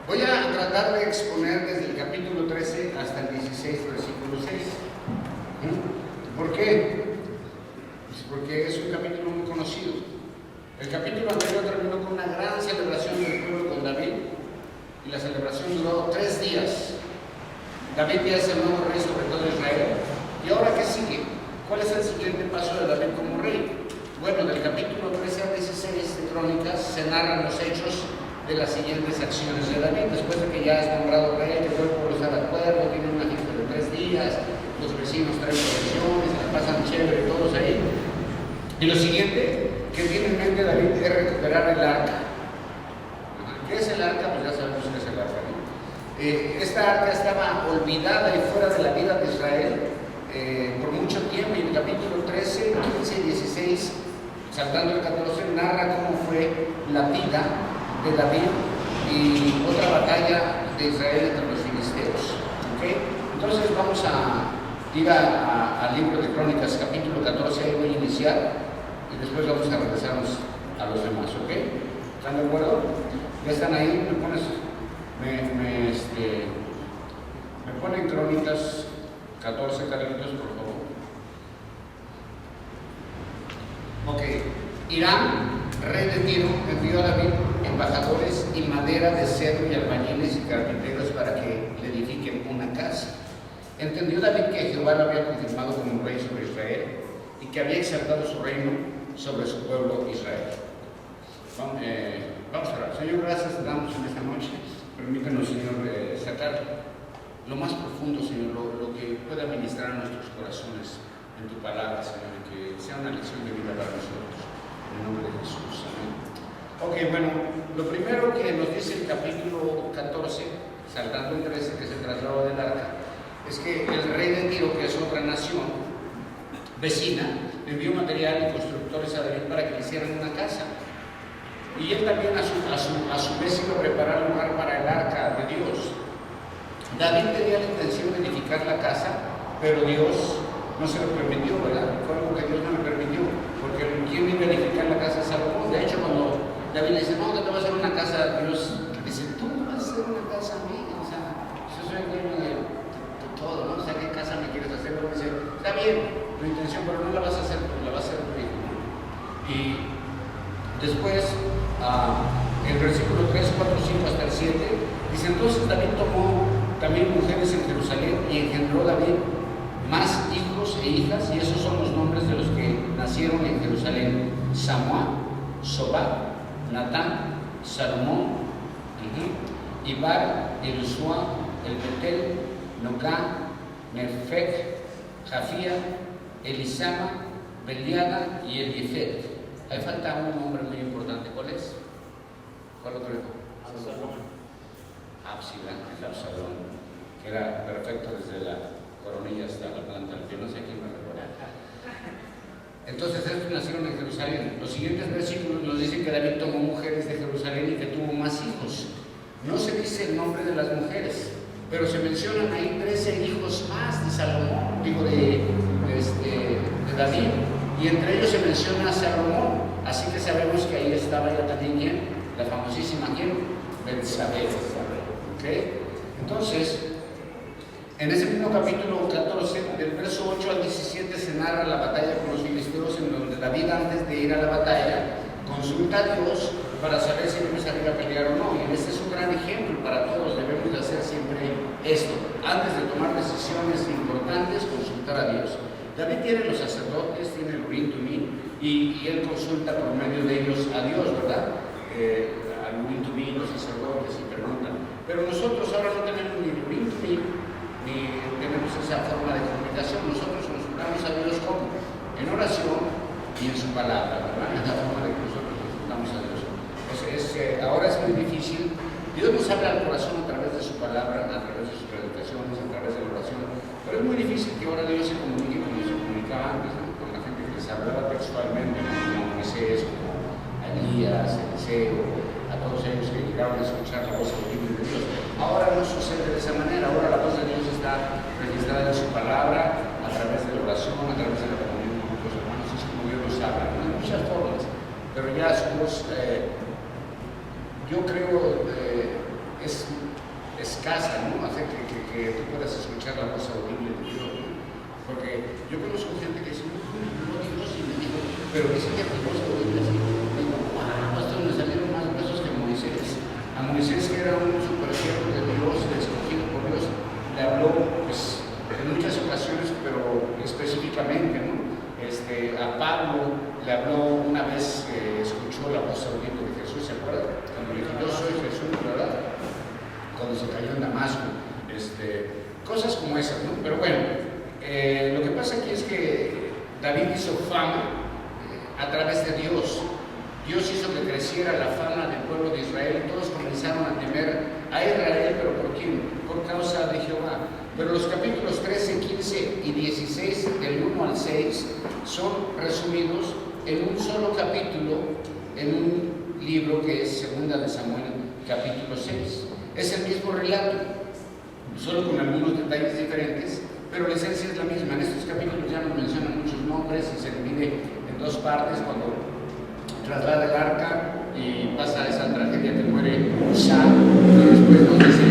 Voy a tratar de exponer desde el capítulo 13 hasta el 16, versículo 6. ¿Por qué? Pues porque es un capítulo muy conocido. El capítulo anterior terminó con una gran celebración del pueblo con David, y la celebración duró 3 días. David ya es el nuevo rey sobre todo Israel. ¿Y ahora qué sigue? ¿Cuál es el siguiente paso de David como rey? Bueno, del capítulo 13 al 16 de Crónicas se narran los hechos de las siguientes acciones de David. Después de que ya es nombrado rey, que todo el pueblo está de acuerdo, tiene una fiesta de 3 días, los vecinos traen provisiones, se la pasan chévere todos ahí. Y lo siguiente que tiene en mente David es recuperar el arca. ¿Qué es el arca? Pues ya sabemos qué es el arca, ¿no? Esta arca estaba olvidada y fuera de la vida de Israel por mucho tiempo, y en el capítulo 13, 15 y 16, saltando el 14, narra cómo fue la vida de David y otra batalla de Israel entre los filisteos. ¿Okay? Entonces vamos a ir al libro de Crónicas, capítulo 14, ahí voy a iniciar y después vamos a regresarnos a los demás. ¿Ok? ¿Están de acuerdo? ¿Ya están ahí? ¿Me pones? Me ponen Crónicas 14, Carlitos, por favor. Ok. Irán, rey de Tiro, envió a David embajadores y madera de cedro y albañiles y carpinteros para que le edifiquen una casa. Entendió David que Jehová lo había confirmado como rey sobre Israel y que había exaltado su reino sobre su pueblo Israel. Vamos a orar. Señor, gracias te damos en esta noche. Permítanos, Señor, sacar lo más profundo, Señor, lo que pueda ministrar a nuestros corazones en tu palabra, Señor, y que sea una lección de vida para nosotros. En el nombre de Jesús. Amén. Ok, bueno, lo primero que nos dice el capítulo 14, saltando el 13, que es el traslado del arca, es que el rey de Tiro, que es otra nación vecina, envió material y constructores a David para que le hicieran una casa. Y él también a su vez iba a preparar un lugar para el arca de Dios. David tenía la intención de edificar la casa, pero Dios no se lo permitió, ¿verdad? Fue algo que Dios no le permitió, porque ¿quién iba a edificar la casa de Salomón? De hecho, cuando David le dice, no, que te voy a hacer una casa, Dios dice, tú vas a hacer una casa mía, o sea, yo soy el dueño de todo, ¿no? O sea, ¿qué casa me quieres hacer? Luego dice, está bien, tu intención, pero no la vas a hacer tú, la vas a hacer tu hijo, ¿no? Y después, el versículo 3, 4, 5 hasta el 7, dice, entonces David tomó también mujeres en Jerusalén y engendró David más hijos e hijas, y esos son los nombres de los que nacieron en Jerusalén: Samua, Sobab, Natán, Salomón, Ibar, Elisua, el Betel, Nocá, Nefec, Jafía, Elisama, Beliada y Eliefet. Ahí falta un nombre muy importante. ¿Cuál es? ¿Cuál otro hijo? Absalón, que era perfecto desde la coronilla hasta la planta. Yo no sé quién me recuerda. Entonces estos nacieron en Jerusalén. Los siguientes versículos nos dicen que David tomó mujeres de Jerusalén y que tuvo más hijos. No se dice el nombre de las mujeres, pero se mencionan ahí 13 hijos más de Salomón, digo de David, y entre ellos se menciona a Salomón. Así que sabemos que ahí estaba ya también la famosísima Betsabé. ¿Okay? Entonces, en ese mismo capítulo 14, del verso 8 al 17, se narra la batalla con los filisteos, en donde David, antes de ir a la batalla, consulta a Dios para saber si debe salir a pelear o no. Y este es un gran ejemplo para todos. Debemos de hacer siempre esto. Antes de tomar decisiones importantes, consultar a Dios. David tiene los sacerdotes, tiene el Urim Tumim, y él consulta por medio de ellos a Dios, ¿verdad? Al Urim Tumim, los sacerdotes, y preguntan. Pero nosotros ahora no tenemos ni Urim Tumim, ni tenemos esa forma de comunicación. Nosotros consultamos a Dios como en oración y en su palabra, ¿verdad? Es la forma de que nosotros consultamos a Dios. Ahora es muy difícil. Dios nos habla al corazón a través de su palabra, a través de sus predicaciones, a través de la oración, pero es muy difícil que ahora Dios se comunique como se comunicaba antes, ¿no? Con la gente que les hablaba textualmente, como Moisés, como Elías, Eliseo, a todos ellos que llegaban a escuchar la voz audible de Dios. Ahora no sucede de esa manera. Ahora la voz de Dios está registrada en su palabra, a través de la oración, a través de la comunión con los hermanos. Es como Dios nos habla, ¿no? De muchas formas, pero ya su voz, yo creo, es escasa, ¿no? Hacer que tú puedas escuchar la voz audible de Dios, ¿no? Porque yo conozco gente que dice, no, Dios, y me dijo, pero dice que tu voz audible así. Digo, pastor, me salieron más huesos que Moisés. A Moisés, que era un super siervo de Dios, escogido por Dios, le habló, pues, en muchas ocasiones, pero específicamente, ¿no? A Pablo le habló una vez que escuchó la voz audible de Jesús, ¿se acuerdan? Cuando dijo, yo soy Jesús, ¿verdad? Cuando se cayó en Damasco, cosas como esas, ¿no? Pero bueno, lo que pasa aquí es que David hizo fama a través de Dios. Dios hizo que creciera la fama del pueblo de Israel y todos comenzaron a temer a Israel, pero ¿por quién? Por causa de Jehová. Pero los capítulos 13, 15 y 16, del 1 al 6, son resumidos en un solo capítulo, en un libro que es 2 de Samuel, capítulo 6. Es el mismo relato, solo con algunos detalles diferentes, pero la esencia es la misma. En estos capítulos ya nos mencionan muchos nombres y se divide en dos partes. Cuando traslada el arca y pasa esa tragedia que muere Usa, pero después nos dice,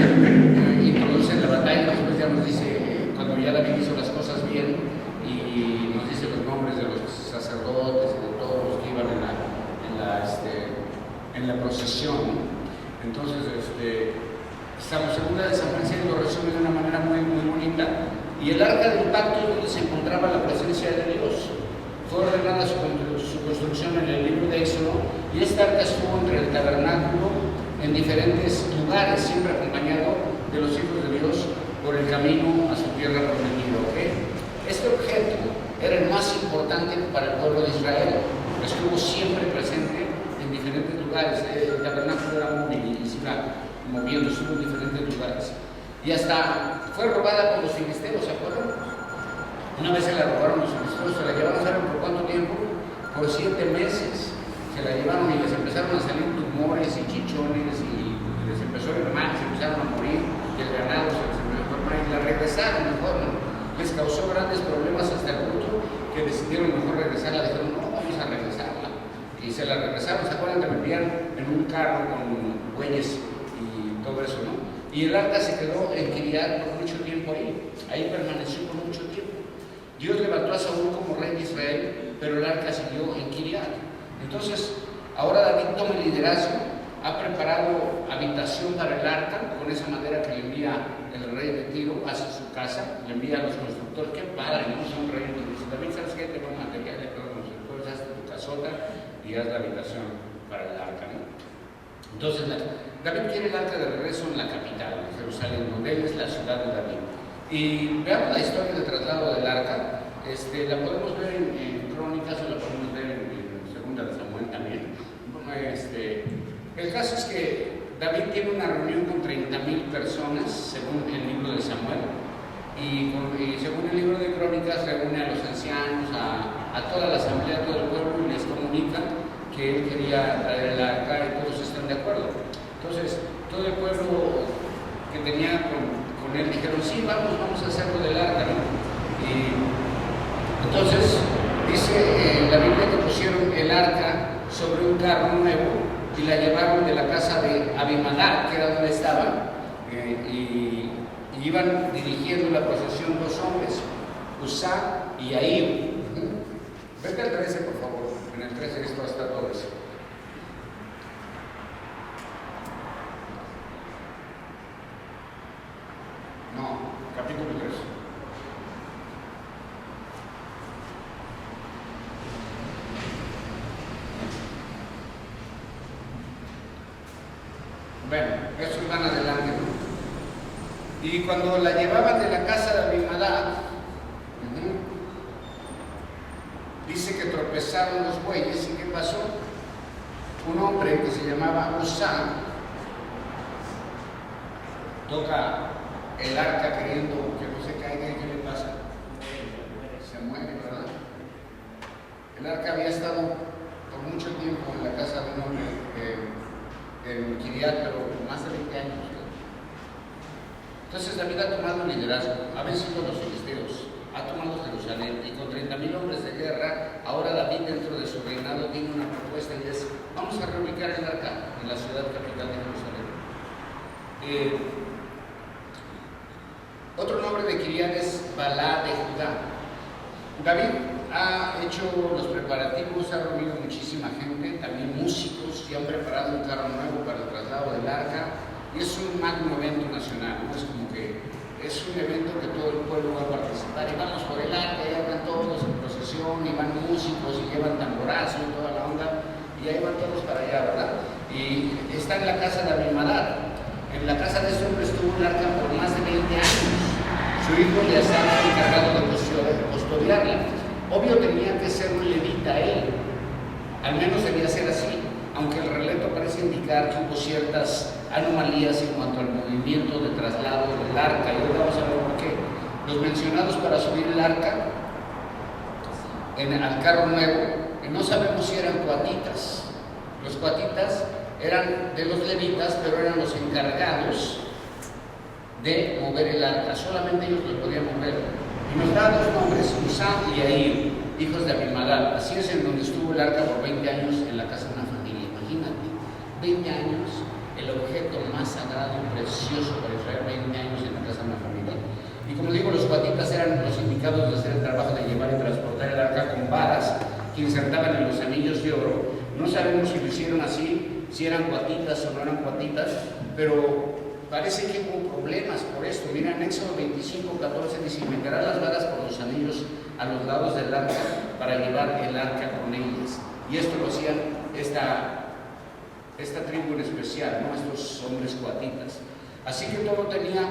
introduce en la batalla, después ya nos dice, cuando ya David hizo las cosas bien, y nos dice los nombres de los sacerdotes y de todos los que iban en la procesión. Entonces, estamos en 2 de Samuel, lo resume de una manera muy, muy bonita. Y el arca del pacto es donde se encontraba la presencia de Dios. Fue ordenada su construcción en el libro de Éxodo, y esta arca estuvo entre el tabernáculo en diferentes lugares, siempre acompañado de los hijos de Dios por el camino a su tierra prometida. ¿Okay? Este objeto era el más importante para el pueblo de Israel. Estuvo siempre presente en diferentes lugares. El tabernáculo era móvil y se iba moviendo, estuvo en diferentes lugares. Y hasta fue robada por los filisteos, ¿se acuerdan? Una vez se la robaron los filisteos, se la llevaron, ¿saben por cuánto tiempo? Por 7 meses. Se la llevaron y les empezaron a salir tumores y chichones y les empezó a ir mal, se empezaron a morir, y el ganado se les empezó a enfermar y la regresaron mejor, ¿no? Les causó grandes problemas hasta el punto que decidieron mejor regresarla. Dijeron, no, vamos a regresarla. Y se la regresaron. ¿Se acuerdan que me envían en un carro con bueyes y todo eso, no? Y el arca se quedó en Kiriat por mucho tiempo ahí. Ahí permaneció por mucho tiempo. Dios levantó a Saúl como rey de Israel, pero el arca siguió en Kiriat. Entonces, ahora David toma el liderazgo, ha preparado habitación para el arca, con esa madera que le envía el rey de Tiro hacia su casa, le envía a los constructores. Qué padre, ¿no? Son reyes. Dice, David, ¿sabes qué? Tengo material de todos los constructores, haz tu casota y haz la habitación para el arca, ¿no? Entonces, David quiere el arca de regreso en la capital, en Jerusalén, donde él es la ciudad de David. Y veamos la historia del traslado del arca. La podemos ver en Crónicas, o la podemos ver en 2 de Samuel también. El caso es que David tiene una reunión con 30,000 personas, según el libro de Samuel, y según el libro de Crónicas reúne a los ancianos, a toda la asamblea, a todo el pueblo, y les comunica que él quería traer el arca y todos están de acuerdo. Entonces, todo el pueblo que tenía con él dijeron, sí, vamos a hacerlo del arca, ¿no? Y entonces, dice la Biblia que pusieron el arca sobre un carro nuevo y la llevaron de la casa de Abimelech, que era donde estaban, y iban dirigiendo la procesión 2 hombres, Usa y Ahío. Vete al 13, por favor. En el 13 esto está todo eso. No, capítulo 3. Bueno, estos van adelante, ¿no? Y cuando la llevaban de la casa de Abimelech, dice que tropezaron los bueyes. ¿Y qué pasó? Un hombre que se llamaba Usa toca el arca queriendo que no se caiga. ¿Y qué le pasa? Se muere, ¿verdad? El arca había estado por mucho tiempo en la casa de un hombre en Kiriat, pero más de 20 años. Entonces David ha tomado el liderazgo, ha vencido a los filisteos, ha tomado Jerusalén, y con 30,000 hombres de guerra, ahora David dentro de su reinado tiene una propuesta, y es, vamos a reubicar el arca en la ciudad capital de Jerusalén. Elías Balá de Judá. David ha hecho los preparativos, ha reunido muchísima gente, también músicos, y han preparado un carro nuevo para el traslado del arca, y es un magno evento nacional, ¿no? Es como que es un evento que todo el pueblo va a participar, y vamos por el arca, y van todos en procesión, y van músicos, y llevan tamborazo y toda la onda, y ahí van todos para allá, ¿verdad? Y está en la casa de Abimadar. En la casa de este hombre estuvo el arca por más de 20 años. Su hijo Eleazar fue encargado de custodiarla. Obvio tenía que ser un levita él, al menos debía ser así, aunque el relato parece indicar que hubo ciertas anomalías en cuanto al movimiento de traslado del arca, y ahora vamos a ver por qué. Los mencionados para subir el arca al carro nuevo, no sabemos si eran coatitas. Los coatitas eran de los levitas, pero eran los encargados de mover el arca, solamente ellos lo podían mover. Y nos da dos nombres, Usam y Ahir, hijos de Abimadar. Así es en donde estuvo el arca por 20 años en la casa de una familia. Imagínate, 20 años, el objeto más sagrado y precioso para Israel, 20 años en la casa de una familia. Y como digo, los coatitas eran los indicados de hacer el trabajo de llevar y transportar el arca con varas que insertaban en los anillos de oro. No sabemos si lo hicieron así, si eran coatitas o no eran coatitas, pero parece que hubo problemas por esto. Mira, en Éxodo 25:14 dice: y meterá las varas por los anillos a los lados del arca para llevar el arca con ellas. Y esto lo hacían esta tribu en especial, ¿no? Estos hombres coatitas. Así que todo tenía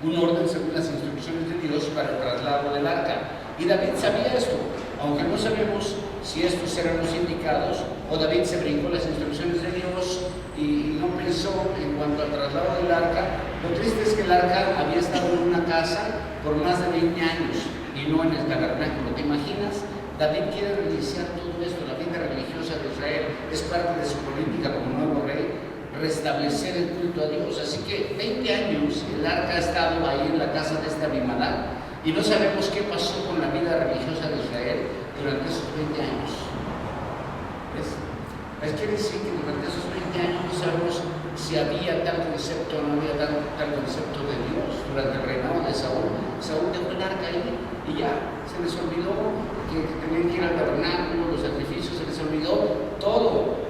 un orden según las instrucciones de Dios para el traslado del arca. Y David sabía esto, aunque no sabemos si estos eran los indicados, o David se brincó las instrucciones de Dios y no pensó en cuanto al traslado del arca. Lo triste es que el arca había estado en una casa por más de 20 años y no en el tabernáculo. ¿Te imaginas? David quiere reiniciar todo esto, la vida religiosa de Israel, es parte de su política como nuevo rey, restablecer el culto a Dios. Así que 20 años el arca ha estado ahí en la casa de este Abimadar, y no sabemos qué pasó con la vida religiosa de Israel durante esos 20 años. ¿Ves? Es quiere decir que durante esos 20 años no sabemos si había tal concepto o no había tal concepto de Dios. Durante el reinado de Saúl, Saúl dejó el arca ahí y ya se les olvidó que tenían que ir al tabernáculo, los sacrificios, se les olvidó todo.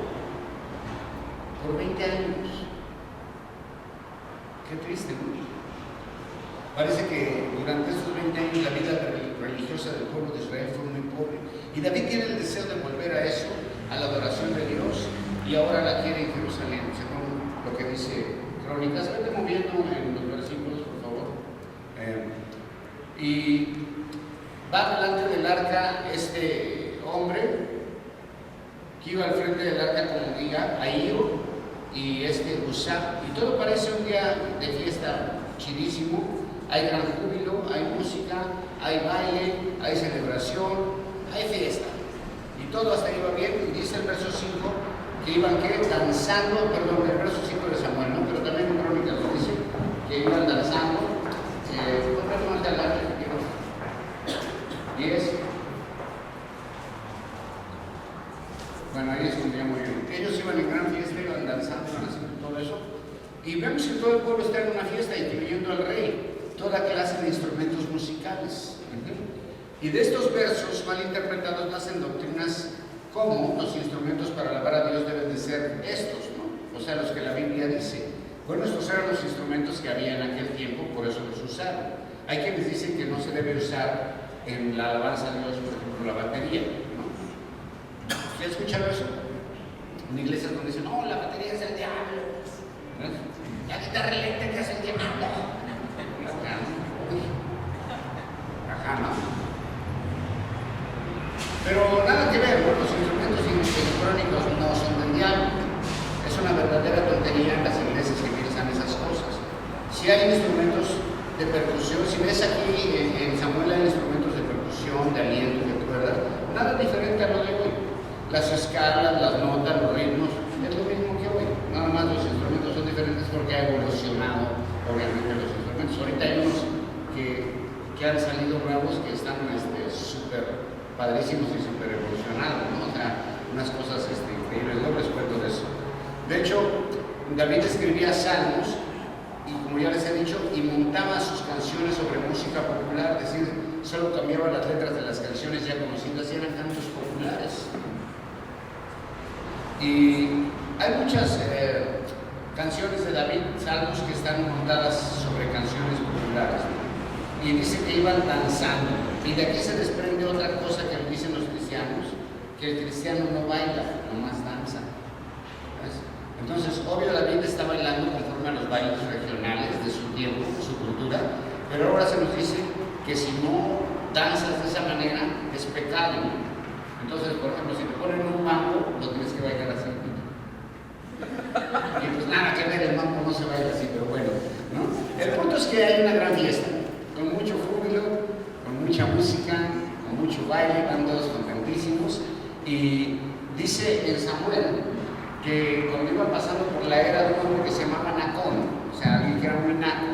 Por 20 años. Qué triste, ¿no? Parece que durante estos 20 años la vida religiosa del pueblo de Israel fue muy pobre. Y David tiene el deseo de volver a eso, a la adoración de Dios, y ahora la quiere en Jerusalén, según lo que dice Crónicas. Vete moviendo en los versículos, por favor. Y va delante del arca este hombre que iba al frente del arca como guía, Ahir, y Usam, y todo parece un día de fiesta chidísimo. Hay gran júbilo, hay música, hay baile, hay celebración, hay fiesta. Y todo hasta ahí va bien. Y dice el verso 5 que iban danzando, perdón, el verso 5 de Samuel, ¿no? Pero también en Crónicas lo dice, que iban danzando. ¿Cuánto más de adelante? 10. Bueno, ahí es donde ya muy bien. Ellos iban en gran fiesta, iban danzando, iban haciendo todo eso. Y vemos que todo el pueblo está en una fiesta, incluyendo al rey, toda clase de instrumentos musicales. Y de estos versos mal interpretados nacen doctrinas como los instrumentos para alabar a Dios deben de ser estos, ¿no? O sea, los que la Biblia dice. Bueno, estos eran los instrumentos que había en aquel tiempo, por eso los usaron. Hay quienes dicen que no se debe usar en la alabanza a Dios, por ejemplo, la batería, ¿no? ¿Usted ha escuchado eso? En iglesias donde dicen, no, la batería es el diablo, ¿no? La guitarra eléctrica es el diablo. Ajá, ¿no? Pero nada que ver, ¿no? Los instrumentos electrónicos no son del diablo. Es una verdadera tontería en las iglesias que piensan esas cosas. Si hay instrumentos de percusión, si ves aquí en Samuel hay instrumentos de percusión, de aliento, ¿verdad? Nada diferente a lo de hoy. Las escalas, las notas, los ritmos, es lo mismo que hoy. Nada más los instrumentos son diferentes porque ha evolucionado, obviamente, los instrumentos. Ahorita hay unos que han salido nuevos que están súper padrísimos y súper evolucionados, ¿no? O sea, unas cosas increíbles. Luego les cuento de eso. De hecho, David escribía salmos, y como ya les he dicho, y montaba sus canciones sobre música popular, es decir, solo cambiaba las letras de las canciones ya conocidas y eran cantos populares. Y hay muchas canciones de David, salmos, que están montadas sobre canciones populares, ¿no? Y dice que iban danzando. Y de aquí se desprende otra cosa que dicen los cristianos, que el cristiano no baila, nomás danza. ¿Ves? Entonces, obvio, David está bailando conforme a los bailes regionales de su tiempo, su cultura, pero ahora se nos dice que si no danzas de esa manera, es pecado, ¿no? Entonces, por ejemplo, si te ponen un mambo, lo tienes que bailar así. Y pues nada que ver, el mambo no se baila así, pero bueno, ¿no? El punto es que hay una gran fiesta, con mucho júbilo, con mucha música, con mucho baile, van todos contentísimos. Y dice en Samuel que cuando iba pasando por la era de un hombre que se llamaba Nacón, o sea, alguien que era muy naco,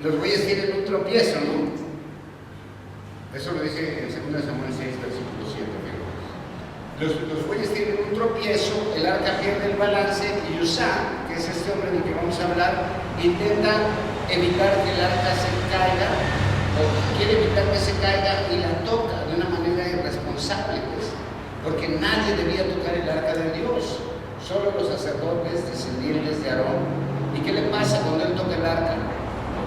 los güeyes tienen un tropiezo, ¿no? Eso lo dice en 2 Samuel 6, versículo 7. Los güeyes tienen un tropiezo, el arca pierde el balance y Uzá, que es este hombre del que vamos a hablar, intenta evitar que el arca se caiga, o quiere evitar que se caiga y la toca de una manera irresponsable, pues, porque nadie debía tocar el arca de Dios, solo los sacerdotes descendientes de Aarón. ¿Y qué le pasa cuando él toca el arca?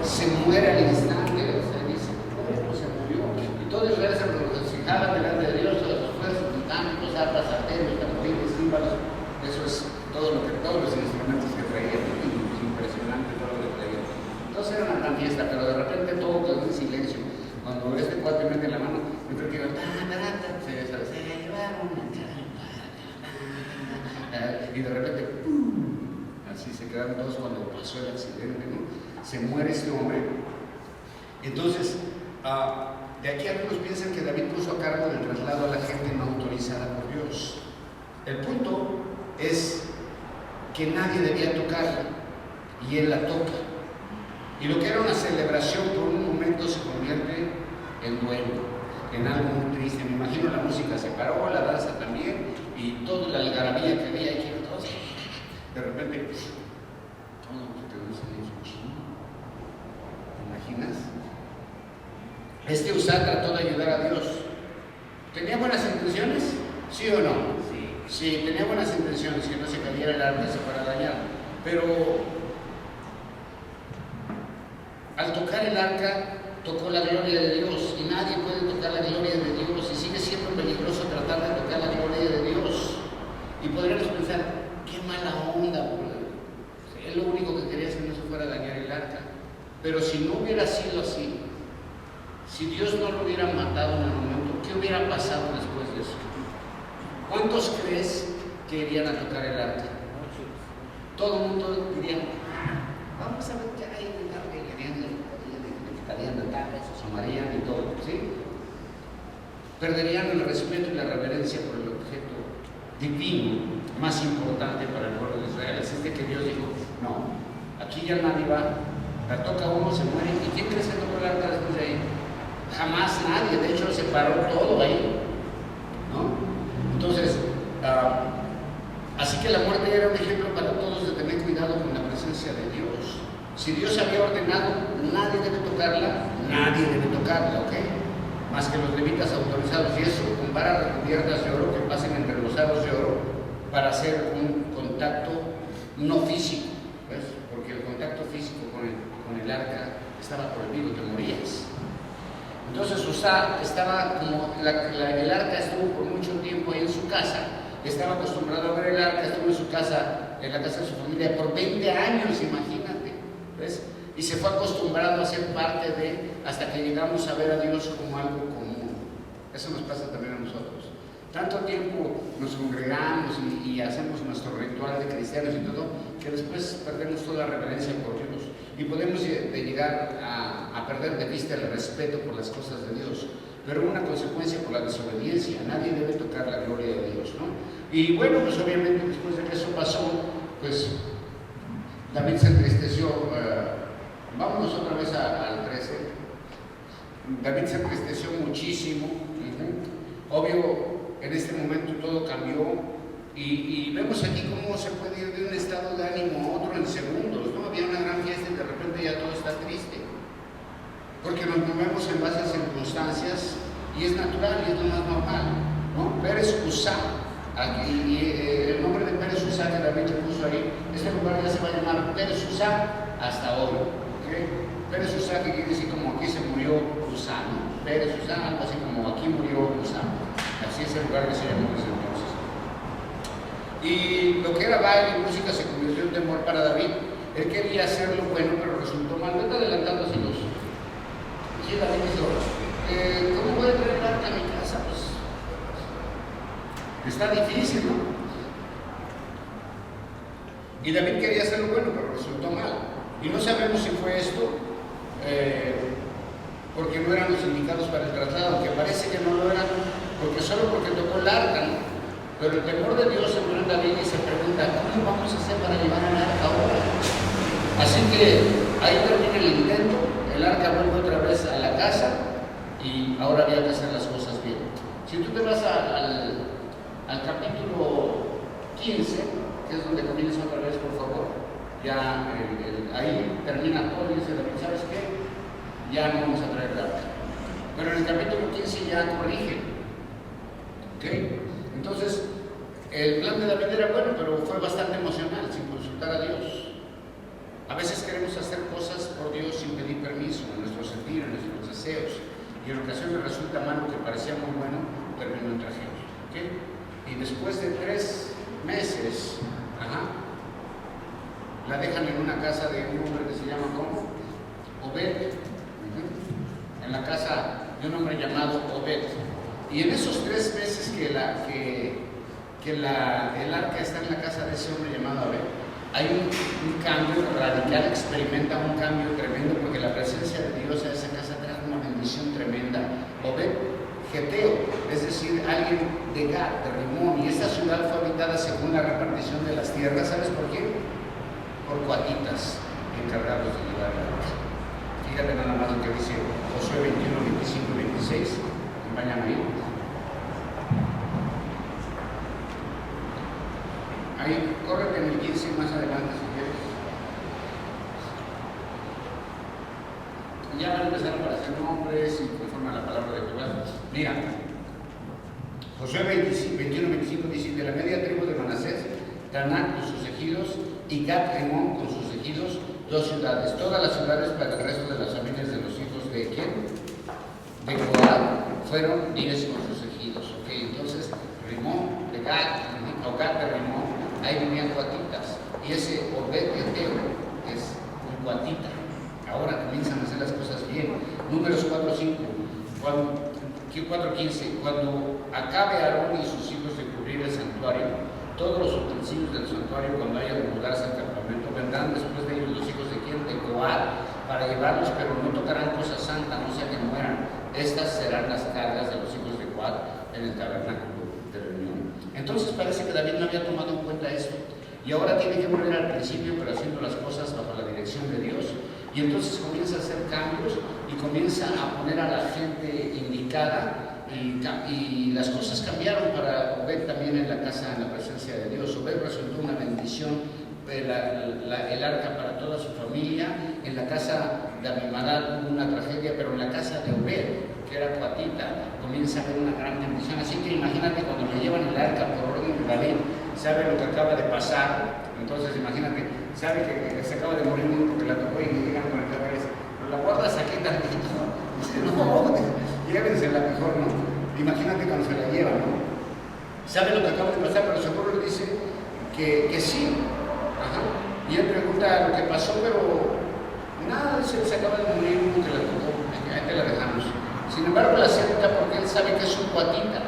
Se muere al instante, o sea, dice, ¿cómo se murió? Y todo Israel se regocijaba delante de Dios, todos los fuerzas, titánicos, arpas, arterios, tamborines, címbalos. Eso es todo lo que, todos los instrumentos que traían, impresionante todo lo que traían. Entonces era una gran fiesta, pero de repente todo quedó en silencio. Cuando este cuate mete la mano, entonces que se llevaron, y de repente, ¡pum! Así se quedaron todos cuando pasó el accidente, ¿no? Se muere este hombre. Entonces, de aquí algunos piensan que David puso a cargo del traslado a la gente no autorizada por Dios. El punto es que nadie debía tocarla y él la toca. Y lo que era una celebración por un momento se convierte en duelo, en algo muy triste. Me imagino la música se paró, la danza también, y toda la algarabía que había aquí, todos, de repente, todo lo que tenemos en ¿te imaginas? Uzá trató de ayudar a Dios. ¿Tenía buenas intenciones? ¿Sí o no? Sí, tenía buenas intenciones, que no se cayera el arca, se fuera a dañar. Pero al tocar el arca, tocó la gloria de Dios, y nadie puede tocar la gloria de Dios, y sigue siendo peligroso tratar de tocar la gloria de Dios. Y podríamos pensar, qué mala onda, él lo único que quería es que no se fuera a dañar el arca. Pero si no hubiera sido así, si Dios no lo hubiera matado en el momento, ¿qué hubiera pasado después de eso? ¿Cuántos crees que irían a tocar el arca? Todo el mundo diría, vamos a ver qué hay en el arca, y le quitarían la tabla, se asomarían y todo, ¿sí? Perderían el respeto y la reverencia por el objeto divino más importante para el pueblo de Israel. Así es de que Dios dijo, no, aquí ya nadie va, la toca uno, se muere. ¿Y quién crees que tocó el arca después de ahí? Jamás nadie, de hecho se paró todo ahí, ¿no? Entonces, así que la muerte era un ejemplo para todos de tener cuidado con la presencia de Dios. Si Dios había ordenado, nadie debe tocarla, ¿ok? Más que los levitas autorizados. Y eso, compara las cubiertas de oro que pasen entre los aros de oro para hacer un contacto no físico, ¿ves? Porque el contacto físico con el arca estaba prohibido, te morías. Entonces Uzá estaba como, el arca estuvo por mucho tiempo ahí en su casa, estaba acostumbrado a ver el arca, estuvo en su casa, en la casa de su familia por 20 años, imagínate, ¿ves? Y se fue acostumbrado a ser parte de, hasta que llegamos a ver a Dios como algo común. Eso nos pasa también a nosotros. Tanto tiempo nos congregamos y hacemos nuestro ritual de cristianos y todo, que después perdemos toda reverencia por Dios. Y podemos llegar a perder de vista el respeto por las cosas de Dios, pero una consecuencia por la desobediencia. Nadie debe tocar la gloria de Dios, ¿no? Y bueno, pues obviamente después de que eso pasó, pues David se entristeció. Vámonos otra vez al 13. David se entristeció muchísimo. Obvio, en este momento todo cambió, y vemos aquí cómo se puede ir de un estado de ánimo a otro en segundos, ¿no? nos movemos en base a circunstancias y es natural y es lo más normal, ¿no? Pérez Uzá, y el nombre de Pérez Uzá que David le puso ahí, este lugar ya se va a llamar Pérez Uzá hasta hoy, ¿okay? Pérez Uzá, que quiere decir como aquí se murió Uzá, ¿no? Pérez Uzá, algo así como aquí murió Uzá, así es el lugar que se llamó desde entonces. Y lo que era baile y música se convirtió en temor para David. Él quería hacer lo bueno, pero resultó mal. Vete adelantando así los. Y David dijo, ¿cómo voy a traer el arca a mi casa? Pues está difícil, ¿no? Y David quería hacer lo bueno, pero resultó mal. Y no sabemos si fue esto porque no eran los indicados para el traslado, aunque parece que no lo eran, solo porque tocó el arca, ¿no? Pero el temor de Dios entró en David y se pregunta, ¿cómo vamos a hacer para llevar el arca ahora? Así que ahí termina el intento, el arca vuelve otra vez a la casa y ahora había que hacer las cosas bien. Si tú te vas al capítulo 15, que es donde comienza otra vez, por favor, ya ahí termina todo y dice, ¿sabes qué? Ya no vamos a traer el arca. Pero en el capítulo 15 ya corrige. ¿Ok? Entonces, el plan de David era bueno, pero fue bastante emocional, sin consultar a Dios. A veces queremos hacer cosas por Dios sin pedir permiso, en nuestro sentir, en nuestros deseos. Y en ocasiones resulta mal lo que parecía muy bueno, terminó en tragedia. ¿Okay? Y después de 3 meses, la dejan en una casa de un hombre que se llama ¿cómo? Obed. En la casa de un hombre llamado Obed. Y en esos 3 meses que el arca está en la casa de ese hombre llamado Obed, hay un cambio radical, experimenta un cambio tremendo, porque la presencia de Dios a esa casa trajo una bendición tremenda. Obed, Geteo, es decir, alguien de Gad, de Rimón, y esta ciudad fue habitada según la repartición de las tierras. ¿Sabes por qué? Por coatitas encargados de llevar la arca. Fíjate nada más lo que dice Josué 21, 25 y 26. Acompáñame ahí. Ahí, córrete en el 15 más adelante si quieres. Ya van a empezar a aparecer nombres y conforme a la palabra de Jehová. Mira, Josué 21, 25 dice, de la media tribu de Manasés, Taná con sus ejidos y Gat-Rimón con sus ejidos, 2 ciudades. Todas las ciudades para el resto de las familias de los hijos de ¿quién? De Coat fueron 10 con sus ejidos. Okay, entonces, Rimón de Gat, o Gat de Rimón, ahí vivían coatitas. Y ese Obed Geteo es un coatita. Ahora comienzan a hacer las cosas bien. Números 4:5. 4:15. Cuando acabe Aarón y sus hijos de cubrir el santuario, todos los utensilios del santuario, cuando haya de mudarse al campamento, vendrán después de ellos los hijos de quién? De Coat, para llevarlos, pero no tocarán cosas santas, no sea que mueran. Estas serán las cargas de los hijos de Coat en el tabernáculo de reunión. Entonces parece que David no había tomado en cuenta esto, y ahora tiene que volver al principio, pero haciendo las cosas bajo la dirección de Dios. Y entonces comienza a hacer cambios y comienza a poner a la gente indicada, y las cosas cambiaron para Obed también en la casa, en la presencia de Dios. Obed resultó una bendición, el arca para toda su familia. En la casa de Abimelech hubo una tragedia, pero en la casa de Obed, que era coatita, comienza a haber una gran bendición. Así que imagínate cuando le llevan el arca por orden de David, sabe lo que acaba de pasar. Entonces imagínate, sabe que se acaba de morir uno porque la tocó y le llegan con el cabeza, pero la guardas aquí tantito. Dice, no, llévensela mejor, ¿no? Imagínate cuando se la llevan, ¿no? Sabe lo que acaba de pasar, pero seguro le dice que sí. Y él pregunta lo que pasó, pero nada, dice, se acaba de morir uno que la tocó, ahí te la dejamos. Sin embargo, la acepta porque él sabe que es un coatita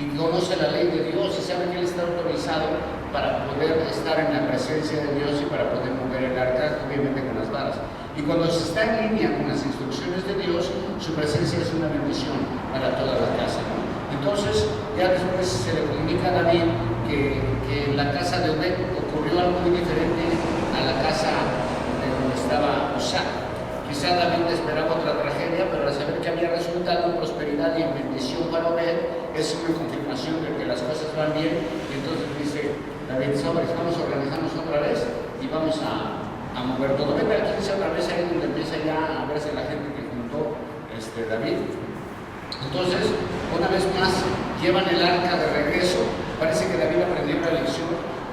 y conoce la ley de Dios y sabe que él está autorizado para poder estar en la presencia de Dios y para poder mover el arca, obviamente con las varas. Y cuando se está en línea con las instrucciones de Dios, su presencia es una bendición para toda la casa, ¿no? Entonces, ya después se le comunica a David que en la casa de Obed ocurrió algo muy diferente a la casa de donde estaba Uzá. Quizá David esperaba otra tragedia, pero al saber que había resultado en prosperidad y en bendición para Obed, es una confirmación de que las cosas van bien. Y entonces dice David, vamos a organizarnos otra vez y vamos a mover todo. Vete al 15 otra vez, ahí donde empieza ya a verse la gente que juntó David. Entonces, una vez más, llevan el arca de regreso. Parece que David aprendió la lección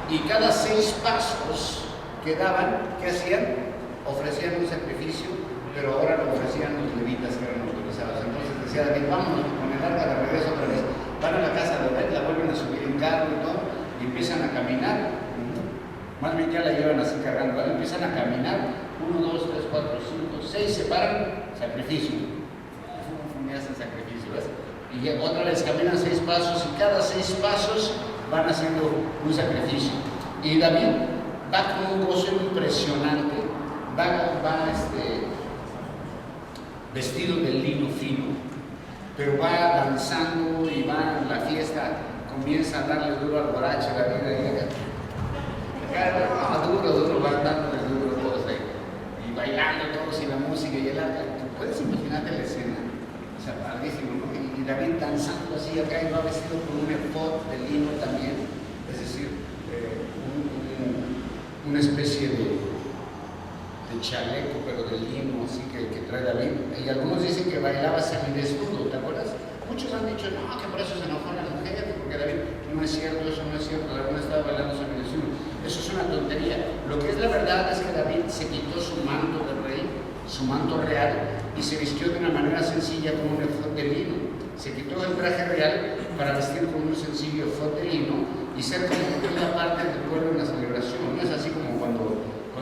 y cada 6 pasos que daban, ¿qué hacían? Ofrecían un sacrificio, pero ahora lo ofrecían los levitas, que eran los autorizados. Entonces decía David, vámonos con el arca de regreso otra vez. Van a la casa de David, la vuelven a subir en carro y todo, y empiezan a caminar. Más bien ya la llevan así cargando, ¿vale? Empiezan a caminar, 1, 2, 3, 4, 5, 6, se paran, sacrificio. Y hacen sacrificio, ¿ves? Y otra vez caminan 6 pasos y cada 6 pasos van haciendo un sacrificio. Y David va con un gozo impresionante, va vestido de lino fino, pero va danzando y va en la fiesta, comienza a darle duro al borracho la vida y duro, van dándole duro todos ahí, y bailando todos y la música y el arca. ¿Puedes imaginarte la escena? O sea, padrísimo, ¿no? Y David danzando así acá y va vestido con un efod de lino también, es decir, una especie de chaleco, pero de lino, así que trae David. Y algunos dicen que bailaba semidesnudo, ¿te acuerdas? Muchos han dicho, no, que por eso se enojó la mujer, porque David, no es cierto, eso no es cierto, David estaba bailando semidesnudo. Eso es una tontería. Lo que es la verdad es que David se quitó su manto de rey, su manto real, y se vistió de una manera sencilla con un efod de lino. Se quitó el traje real para vestir con un sencillo efod de lino y ser como una parte del pueblo en la celebración. No es así como cuando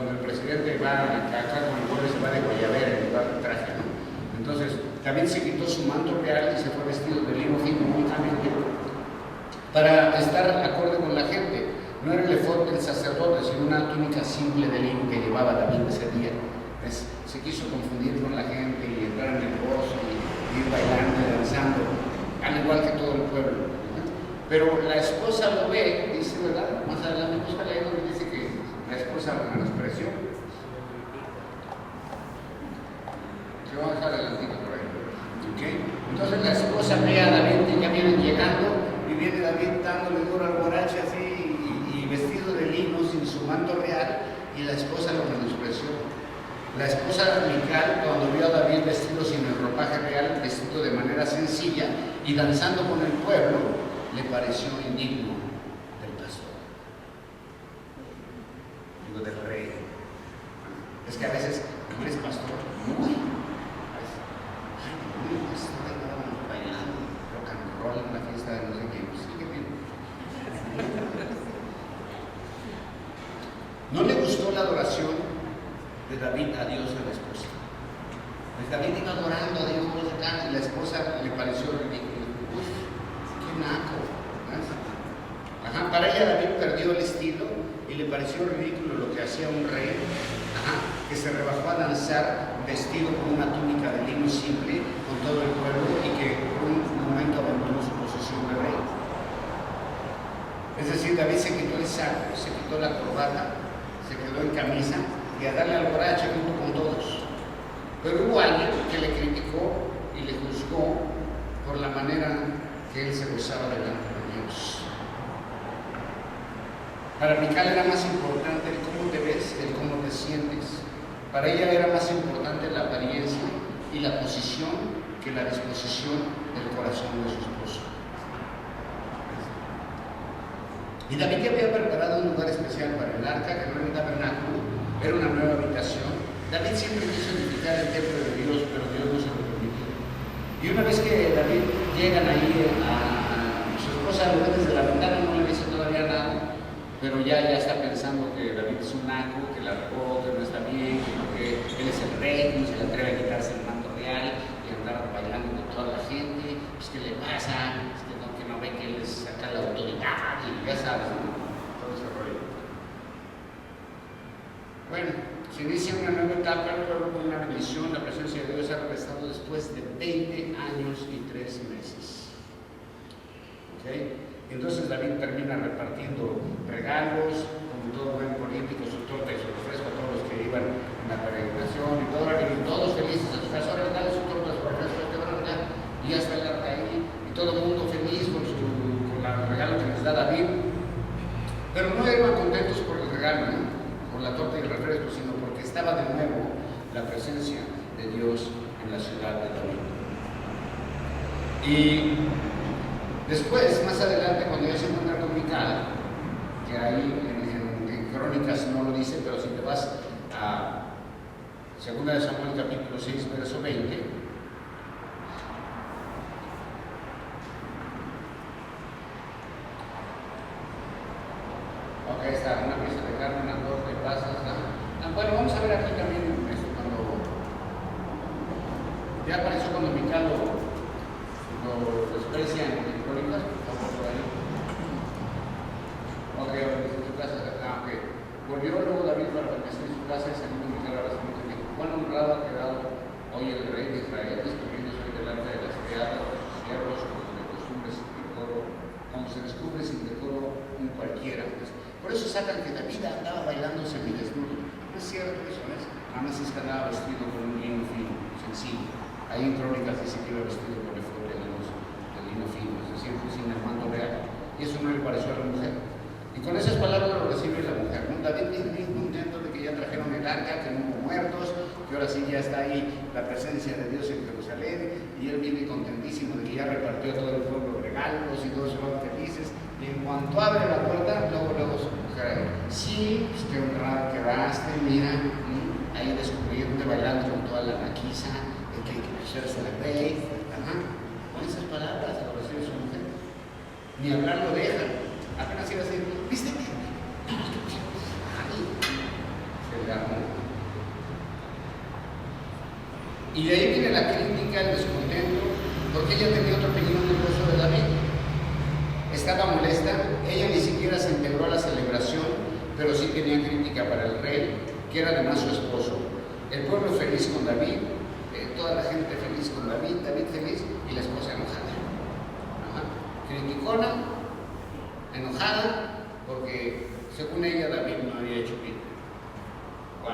el presidente va acá con el pueblo y se va de guayabera en lugar de traje, ¿no? Entonces, David se quitó su manto real y se fue vestido de lino fino únicamente para estar acorde con la gente. No era el efod del sacerdote, sino una túnica simple de lino que llevaba David ese día. Se quiso confundir con la gente y entrar en el gozo y ir bailando y danzando, al igual que todo el pueblo. Pero la esposa lo ve, dice, ¿verdad? Más adelante, busca leer donde dice que la esposa menospreció. Se va a dejar adelantito por ahí. ¿Okay? Entonces la esposa ve a David y ya vienen llegando y viene David dándole duro al borracho así y vestido de lino sin su manto real, y la esposa lo menospreció. La esposa Mical, cuando vio a David vestido sin el ropaje real, vestido de manera sencilla y danzando con el pueblo, le pareció indigno del pastor, digo, del rey. Es que a veces no eres pastor, muy pastor, bailando rock and roll en la fiesta de no sé quién, pues, ¿qué bien? No le gustó la adoración de David a Dios a la esposa. Pues David iba adorando a Dios acá y la esposa le pareció ridículo. Uf, qué naco. Para ella David perdió el estilo y le pareció ridículo lo que hacía un rey, que se rebajó a danzar vestido con una túnica de lino simple con todo el pueblo y que por un momento abandonó su posición de rey. Es decir, David se quitó el saco, se quitó la corbata, se quedó en camisa y a darle al borracho junto con todos. Pero hubo alguien que le criticó y le juzgó por la manera que él se gozaba delante de Dios. Para Mical era más importante el cómo te ves, el cómo te sientes. Para ella era más importante la apariencia y la posición que la disposición del corazón de su esposo. Y David ya había preparado un lugar especial para el arca, que no era un tabernáculo, era una nueva habitación. David siempre quiso edificar el templo de Dios, pero Dios no se lo permitió. Y una vez que David llegan ahí a su esposa, lo ve desde la ventana, no le dice todavía nada, pero ya está pensando que David es un naco, que la regó, que no está bien, que él es el rey, que no se le atreve a quitarse el manto real y andar bailando con toda la gente. Pues, ¿qué le pasa? Que no ve que él es acá la autoridad y ya sabes, ¿no? Todo ese rollo. Bueno, se inicia una nueva etapa, el pueblo con una bendición, la presencia de Dios ha regresado después de 20 años y 3 meses. ¿Okay? Entonces David termina repartiendo regalos, como todo buen político, su torta y su refresco a todos los que iban en la peregrinación y todos felices a su casa. Ahora dale su torta, su refresco, y hasta el arca ahí, y todo el mundo feliz con el regalo que les da David. Pero no iban contentos por el regalo, por la torta y el refresco, sino porque estaba de nuevo la presencia de Dios en la ciudad de David. Y después, más adelante, cuando ya se encuentra con Mical, que ahí en Crónicas no lo dice, pero si te vas a 2 de Samuel capítulo 6, verso 20, ok, está una pieza de carne, una torta de pasas, ¿no? Bueno, vamos a ver aquí también esto, cuando ya apareció cuando Mical lo desprecia en Crónicas, por ahí. Ok, en su casa, ok. Volvió luego David para permanecer en su casa y salió de Mical a Ramsés y dijo: cuán honrado ha quedado hoy el rey de Israel, descubriéndose hoy delante de las criadas, sus siervos, como de costumbre sin decoro, como se descubre sin decoro un cualquiera. Por eso sacan que David andaba bailando semidesnudo. No es cierto eso, ¿ves? Nada más es que andaba vestido con un lino fino, sencillo. Ahí en Crónicas dice que iba vestido con el efod de lino fino, es decir, sin el mando real. Y eso no le pareció a la mujer. Y con esas palabras lo recibe la mujer, ¿no? David bien contento de que ya trajeron el arca, que no hubo muertos, que ahora sí ya está ahí la presencia de Dios en Jerusalén, y él viene contentísimo de que ya repartió a todo el pueblo regalos y todos van felices. Y en cuanto abre la puerta, luego su mujer, sí, pues qué honrado quedaste, mira, ahí descubriendo, bailando con toda la naquiza, que hacerse la rey, con esas palabras lo recibe su mujer. Ni hablar lo deja. Apenas iba a decir, ¿viste que? Se le armó. Y de ahí viene la crítica, el descontento, porque ella tenía otra opinión del gozo de David. Estaba molesta, ella ni siquiera se integró a la celebración, pero sí tenía crítica para el rey, que era además su esposo. El pueblo feliz con David, toda la gente feliz con David, David feliz, y la esposa enojada. Criticona, enojada, porque según ella David no había hecho bien. Wow.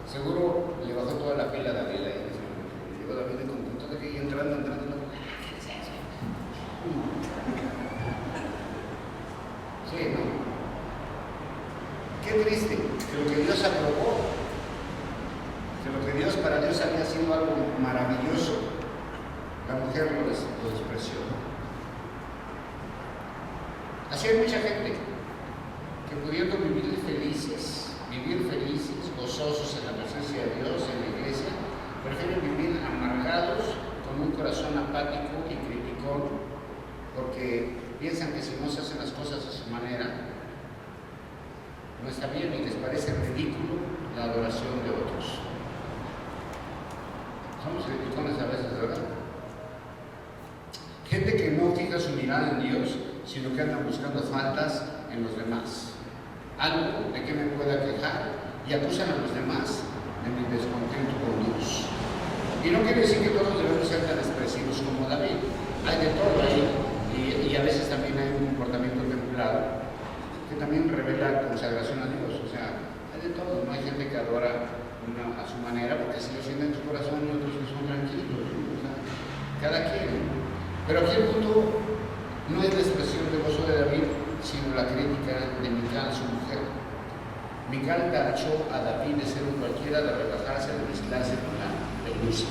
Seguro le bajó toda la pila a David ahí. Llegó David contento de que entrando, ¿qué es eso? Sí, ¿no? Qué triste que lo que Dios aprobó, que lo que para Dios había sido algo maravilloso, la mujer lo despreció. Así hay mucha gente que pudiendo vivir felices, gozosos en la presencia de Dios, en la iglesia, prefieren vivir amargados, con un corazón apático y criticón, porque piensan que si no se hacen las cosas a su manera, no está bien y les parece ridículo la adoración de otros. Somos criticones a veces, ¿verdad? Gente que no fija su mirada en Dios, sino que andan buscando faltas en los demás. Algo de que me pueda quejar y acusan a los demás de mi descontento con Dios. Y no quiere decir que todos debemos ser tan expresivos como David. Hay de todo ahí y a veces también hay un comportamiento templado que también revela consagración a Dios. O sea, hay de todo. No hay gente que adora a su manera porque así lo siente en su corazón y otros que son tranquilos. O sea, cada quien. Pero aquí el punto no es la expresión de gozo de David, sino la crítica de Mical, su mujer. Mical tachó a David de ser un cualquiera, de rebajarse, de mezclarse con la belleza.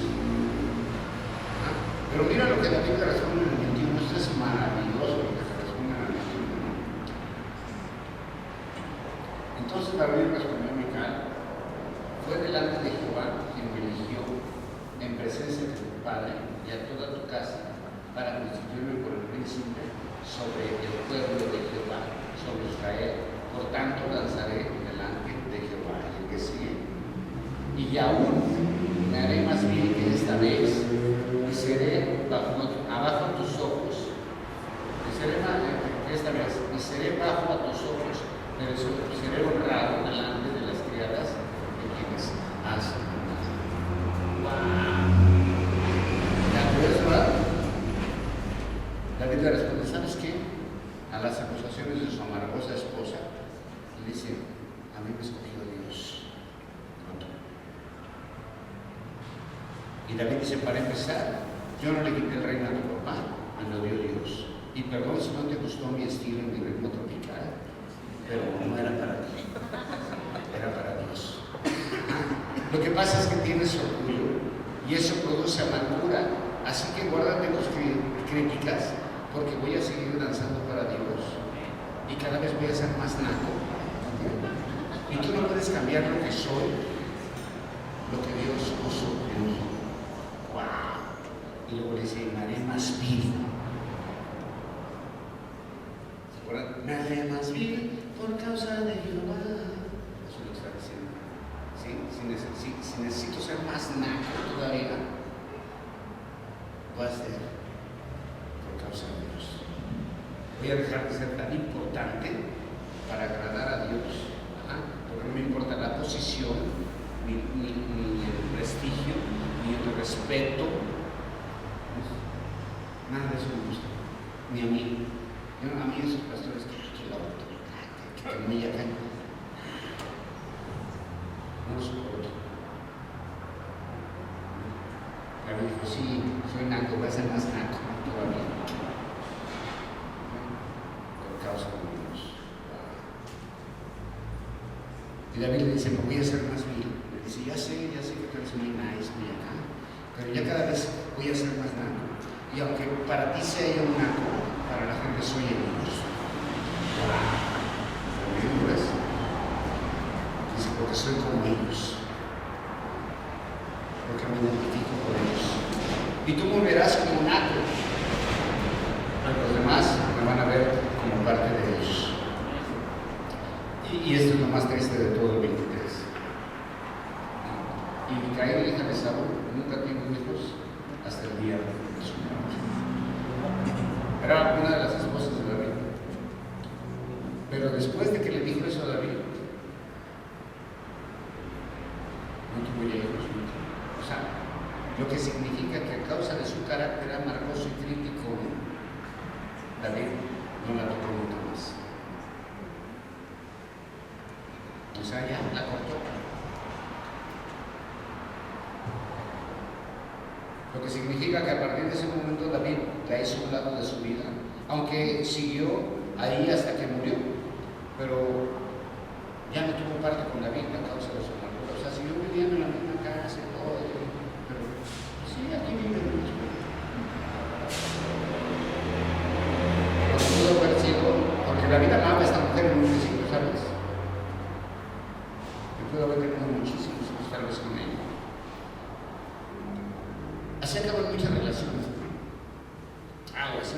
Pero mira lo que David le responde en el 21, esto es maravilloso lo que se responde en el 21. Entonces David respondió a Mical: fue delante de Jehová quien me eligió en presencia de tu padre y a toda tu casa para constituirme por el príncipe sobre el pueblo de Jehová, sobre Israel. Por tanto lanzaré delante de Jehová. Y el que sigue: y aún me haré más bien que esta vez, y seré abajo a tus ojos. Y seré más que esta vez, y seré bajo a tus ojos, pero seré honrado delante de las criadas de quienes has amado. ¡Wow! David le responde: ¿sabes qué? A las acusaciones de su amargosa esposa, le dice: a mí me escogió Dios. Y David dice: para empezar, yo no le quité el reino a tu papá, me lo dio Dios. Y perdón si no te gustó mi estilo en mi ritmo tropical, pero no era para ti, era para Dios. Lo que pasa es que tienes orgullo y eso produce amargura. Así que guárdate tus críticas, porque voy a seguir danzando para Dios y cada vez voy a ser más naco. Y tú no puedes cambiar lo que soy, lo que Dios puso en mí. ¡Wow! Y luego le dice, me haré más vil. ¿Se acuerdan? Me haré más vil por causa de Jehová. Eso es lo que está diciendo. ¿Sí? Si necesito ser más naco todavía, voy a ser por causa de Dios. Voy a dejar de ser tan importante para agradar a Dios. Porque no me importa la posición, ni el prestigio, ni el respeto. Nada de eso me gusta, ni a mí. A mí esos pastores que la autoridad, que me llaman, no lo soporto. Pero me dijo, sí, soy naco, voy a ser más naco todavía. Por causa de Dios. Y David le dice, me voy a hacer más vil. Le dice, ya sé que tú eres muy nice, muy acá, pero ya cada vez voy a ser más naco. Y aunque para ti sea yo un naco, para la gente soy el Dios. Dice, porque soy como ellos. Porque me identifico con ellos. Y tú me verás como naco, pero los demás me van a ver como parte de ellos. Y esto es lo más triste de todo el 23. Y Micael, hija de Saúl, nunca tuvo hijos hasta el día de su muerte. Era una de las esposas de David. Pero después de que le dijo eso a David, no tuvo ya hijos nunca. O sea, lo que significa que a causa de su carácter amargoso y crítico, David no la tocó nunca más. O sea, ya la cortó. Lo que significa que a partir de ese momento David la hizo a un lado de su vida, aunque siguió ahí hasta que murió, pero ya no tuvo parte con David a causa de su amargura. O sea, siguió viviendo en la misma casa y todo, pero sí, aquí vive el mismo. Pero pudo haber sido, porque David amaba a esta mujer en un principio, ¿sabes? Pudo haber tenido muchísimos hijos tal vez con ella. Así acaban muchas relaciones. Aguas,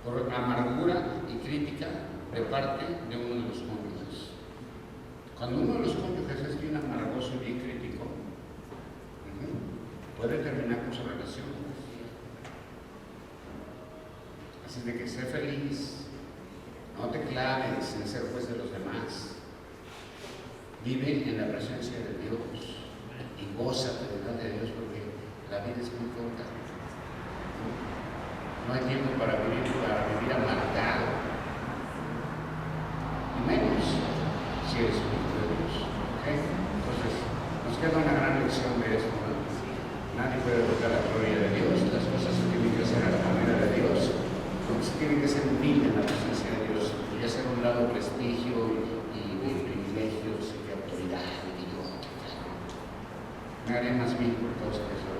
por amargura y crítica de parte de uno de los cónyuges. Cuando uno de los cónyuges es bien amargoso y bien crítico, puede terminar con su relación. Así de que sé feliz, no te claves en ser juez de los demás. Vive en la presencia de Dios y gózate delante de Dios, porque la vida es muy corta. No hay tiempo para vivir amargado, y menos si eres un hijo de Dios. ¿Okay? Entonces, nos queda una gran lección de esto, ¿no? Nadie puede tocar la gloria de Dios, las cosas se tienen que hacer a la manera de Dios, porque se tiene que ser humilde en la presencia de Dios y hacer un lado prestigio y privilegios y autoridad y yo. Me haré más bien por causa de eso.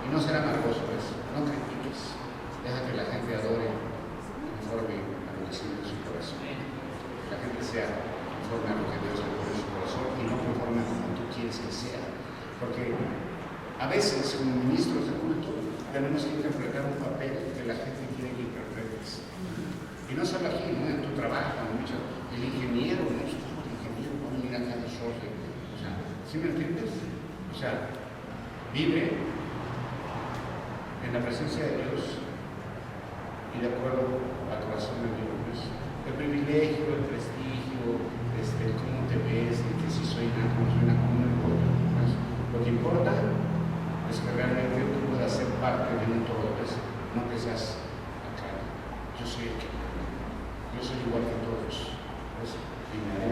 Y no ser amargoso, pues, no critiques, deja que la gente adore conforme a lo que siente su corazón. Que la gente sea conforme a lo que Dios le pone en su corazón y no conforme a como tú quieres que sea. Porque a veces, como ministros de culto, tenemos que interpretar un papel que la gente quiere que interpretes. Y no solo aquí, ¿no? En tu trabajo, mucho. El ingeniero, ¿no? El ingeniero va a venir acá de sorte. O sea, ¿sí me entiendes? O sea, vive en la presencia de Dios y de acuerdo al corazón de Dios. El privilegio, el prestigio, cómo te ves, de que si soy naco, no soy naco, no importa. Lo que importa es que realmente tú puedas ser parte de un todo, ¿ves? No que seas acá. Yo soy el que yo soy igual que todos, ¿ves? Y me